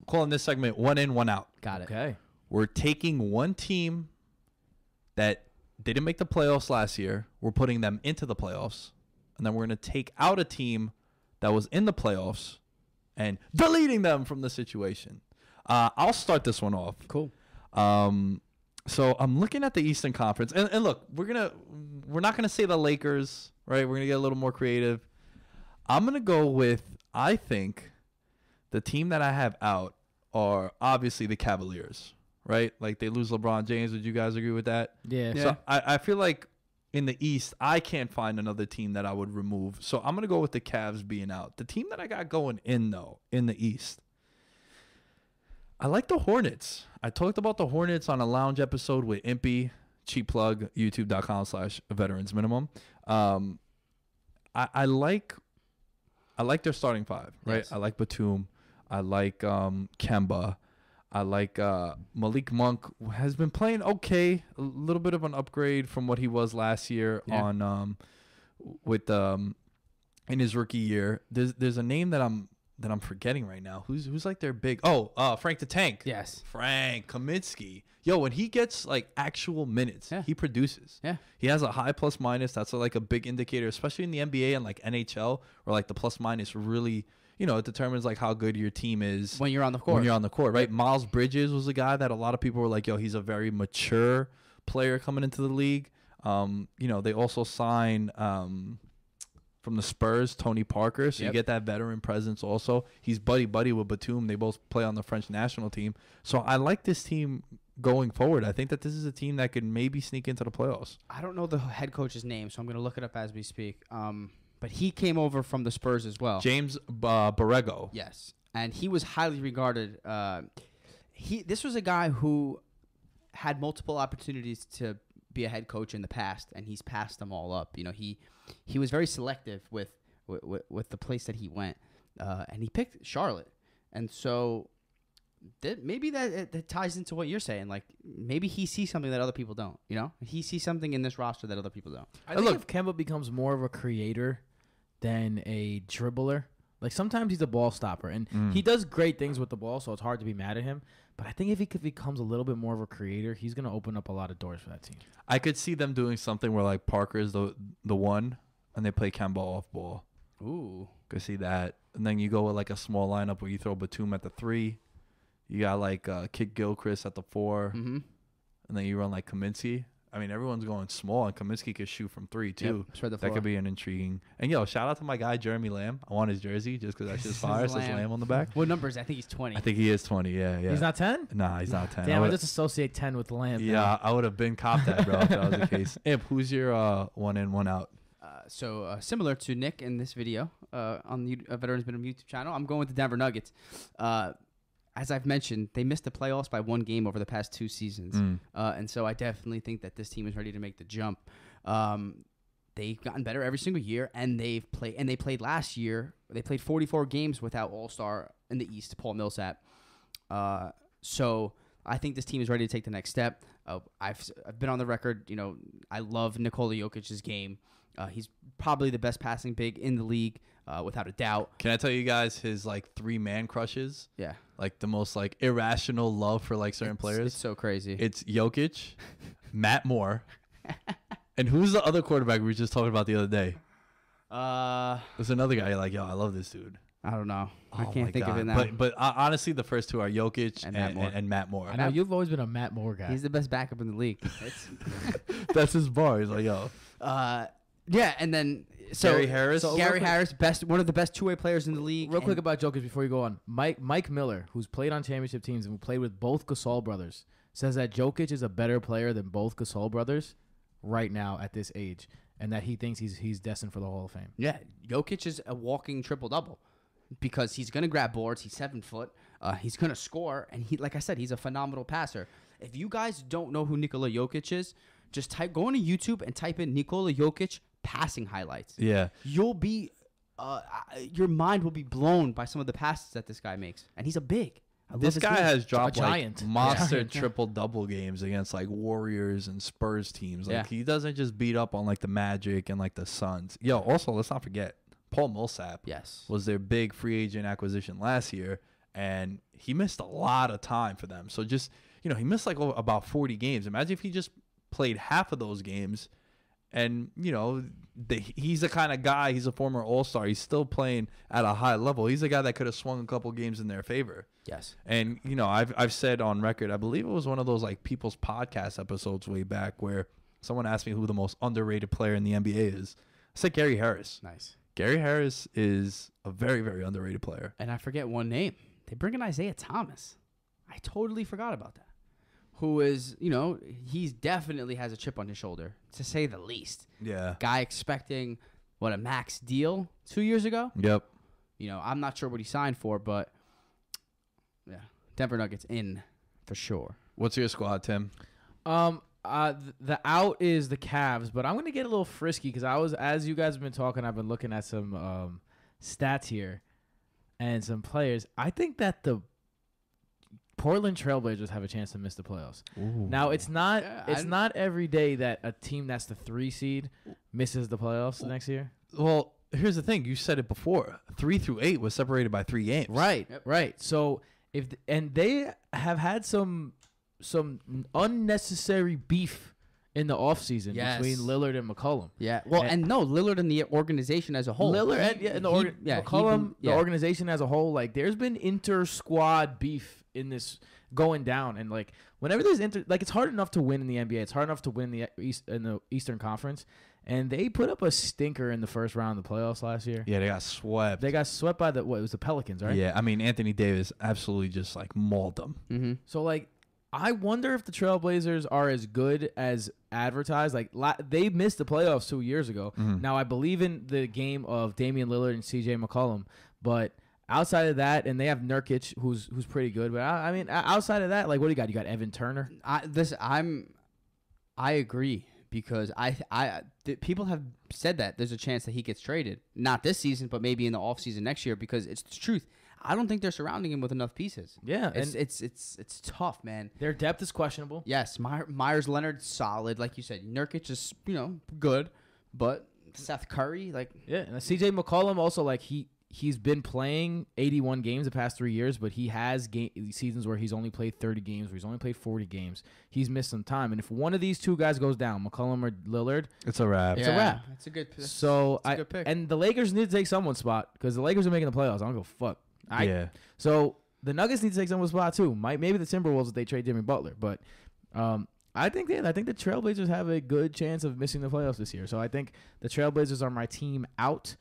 calling this segment one in, one out. Got it. Okay. We're taking one team that didn't make the playoffs last year. We're putting them into the playoffs. And then we're going to take out a team that was in the playoffs and deleting them from the situation. I'll start this one off. Cool. So I'm looking at the Eastern Conference. And look, we're not going to say the Lakers, right? We're going to get a little more creative. I'm going to go with, I think, the team that I have out are obviously the Cavaliers, right? Like, they lose LeBron James. Would you guys agree with that? Yeah. So I feel like in the East, I can't find another team that I would remove. So I'm going to go with the Cavs being out. The team that I got going in, though, in the East, I like the Hornets. I talked about the Hornets on a lounge episode with Impy. Cheap plug, youtube.com/veterans minimum. I like their starting five, right? Yes. I like Batum. I like Kemba. I like Malik Monk has been playing okay, a little bit of an upgrade from what he was last year on in his rookie year. There's a name that I'm forgetting right now. Who's like their big Frank the Tank. Yes. Frank Kaminsky. Yo, when he gets like actual minutes, he produces. Yeah. He has a high plus minus. That's like a big indicator, especially in the NBA and like NHL, where like the plus minus really, it determines like how good your team is When you're on the court. right? Miles Bridges was a guy that a lot of people were like, yo, he's a very mature player coming into the league. They also sign from the Spurs, Tony Parker. So you get that veteran presence also. He's buddy with Batum. They both play on the French national team. So I like this team going forward. I think that this is a team that could maybe sneak into the playoffs. I don't know the head coach's name, so I'm going to look it up as we speak. But he came over from the Spurs as well. James Borrego. Yes. And he was highly regarded. This was a guy who had multiple opportunities to be a head coach in the past, and he's passed them all up. He was very selective with the place that he went, and he picked Charlotte. And so maybe that ties into what you're saying. Like, maybe he sees something that other people don't. He sees something in this roster that other people don't. I think if Kemba becomes more of a creator than a dribbler, like sometimes he's a ball stopper, and he does great things with the ball, so it's hard to be mad at him. But I think if he becomes a little bit more of a creator, he's going to open up a lot of doors for that team. I could see them doing something where like Parker is the one, and they play Kemba off ball. Ooh. Could see that. And then you go with like a small lineup where you throw Batum at the 3. You got like Kid Gilchrist at the 4. Mm-hmm. And then you run like Kaminsky. I mean, everyone's going small, and Kaminsky could shoot from 3 too. Yep, spread the floor. That could be an intriguing. And shout out to my guy Jeremy Lamb. I want his jersey just because that's just fire. It says Lamb on the back. What number is that? I think he's 20. I think he is 20. Yeah. He's not 10? Nah, he's not 10. Damn, I just associate 10 with Lamb. Yeah, now. I would have been copped that, bro, if that was the case. Imp, who's your one in, one out? So similar to Nick in this video on the Veterans Minimum YouTube channel, I'm going with the Denver Nuggets. As I've mentioned, they missed the playoffs by 1 game over the past 2 seasons. And so I definitely think that this team is ready to make the jump. They've gotten better every single year, and they played last year. They played 44 games without All-Star in the East, Paul Millsap. So I think this team is ready to take the next step. I've been on the record, I love Nikola Jokic's game. He's probably the best passing big in the league, without a doubt. Can I tell you guys his like 3-man crushes? Yeah. Like the most like irrational love for like certain players. It's so crazy. It's Jokic, Matt Moore, and who's the other quarterback we were just talking about the other day? There's another guy you're like, yo, I love this dude. I don't know. I Oh can't my think of God. it now. But honestly, the first two are Jokic And and Matt Moore. Matt Moore. I know you've always been a Matt Moore guy. He's the best backup in the league. That's his bar. He's like, yo. Yeah, and then Gary Harris. Gary Harris, one of the best two-way players in the league. Real quick about Jokic before you go on. Mike Miller, who's played on championship teams and who played with both Gasol brothers, says that Jokic is a better player than both Gasol brothers right now at this age, and that he thinks he's destined for the Hall of Fame. Yeah, Jokic is a walking triple-double because he's going to grab boards. He's 7 foot. He's going to score, and like I said, he's a phenomenal passer. If you guys don't know who Nikola Jokic is, just go into YouTube and type in Nikola Jokic passing highlights. Yeah. You'll be your mind will be blown by some of the passes that this guy makes, and he's a big. This guy has dropped a giant. like monster triple-double games against like Warriors and Spurs teams. Like he doesn't just beat up on like the Magic and like the Suns. Yo, also let's not forget Paul Millsap. Yes. Was their big free agent acquisition last year, and he missed a lot of time for them. So just, you know, he missed like about 40 games. Imagine if he just played half of those games, and, you know, he's the kind of guy, he's a former All-Star. He's still playing at a high level. He's a guy that could have swung a couple games in their favor. Yes. And, you know, I've said on record, I believe it was one of those like People's Podcast episodes way back where someone asked me who the most underrated player in the NBA is. I said Gary Harris. Nice. Gary Harris is a very, very underrated player. And I forget one name. They bring in Isaiah Thomas. I totally forgot about that. Who is, you know, he's definitely has a chip on his shoulder, to say the least. Yeah. Guy expecting, what, a max deal 2 years ago? Yep. You know, I'm not sure what he signed for, but, yeah, Denver Nuggets in for sure. What's your squad, Tim? The out is the Cavs, but I'm going to get a little frisky because as you guys have been talking, I've been looking at some stats here and some players. I think that the Portland Trailblazers have a chance to miss the playoffs. Ooh. Now, it's not Yeah, not every day that a team that's the 3 seed misses the playoffs the next year. Well, here's the thing. You said it before. 3 through 8 was separated by 3 games. Right, Yep. right. So and they have had some unnecessary beef in the offseason Yes. between Lillard and McCollum. Yeah. Well, and no, Lillard and the organization as a whole. Lillard and McCollum, the yeah. organization as a whole, like there's been inter-squad beef in this going down, and like whenever there's it's hard enough to win in the NBA. It's hard enough to win in the Eastern Conference, and they put up a stinker in the first round of the playoffs last year. Yeah, they got swept. They got swept by it was the Pelicans, right? Yeah, I mean, Anthony Davis absolutely just like mauled them. Mm-hmm. So like, I wonder if the Trailblazers are as good as advertised. Like they missed the playoffs 2 years ago. Mhm. Now I believe in the game of Damian Lillard and CJ McCollum, but outside of that, and they have Nurkic, who's pretty good. But I mean, outside of that, like what do you got? You got Evan Turner. I agree because people have said that there's a chance that he gets traded, not this season, but maybe in the offseason next year, because it's the truth. I don't think they're surrounding him with enough pieces. Yeah, It's and it's tough, man. their depth is questionable. Yes, Myers Leonard solid, like you said. Nurkic is good, but Seth Curry, like Yeah, and CJ McCollum also like he's been playing 81 games the past 3 years, but he has seasons where he's only played 30 games, where he's only played 40 games. He's missed some time, and if one of these two guys goes down, McCollum or Lillard, It's a wrap. It's a wrap. It's a good. so a good pick. and the Lakers need to take someone's spot because the Lakers are making the playoffs. I don't go fuck. Yeah. So the Nuggets need to take someone's spot too. Maybe the Timberwolves if they trade Jimmy Butler, but I think the Trailblazers have a good chance of missing the playoffs this year. So I think the Trailblazers are my team out.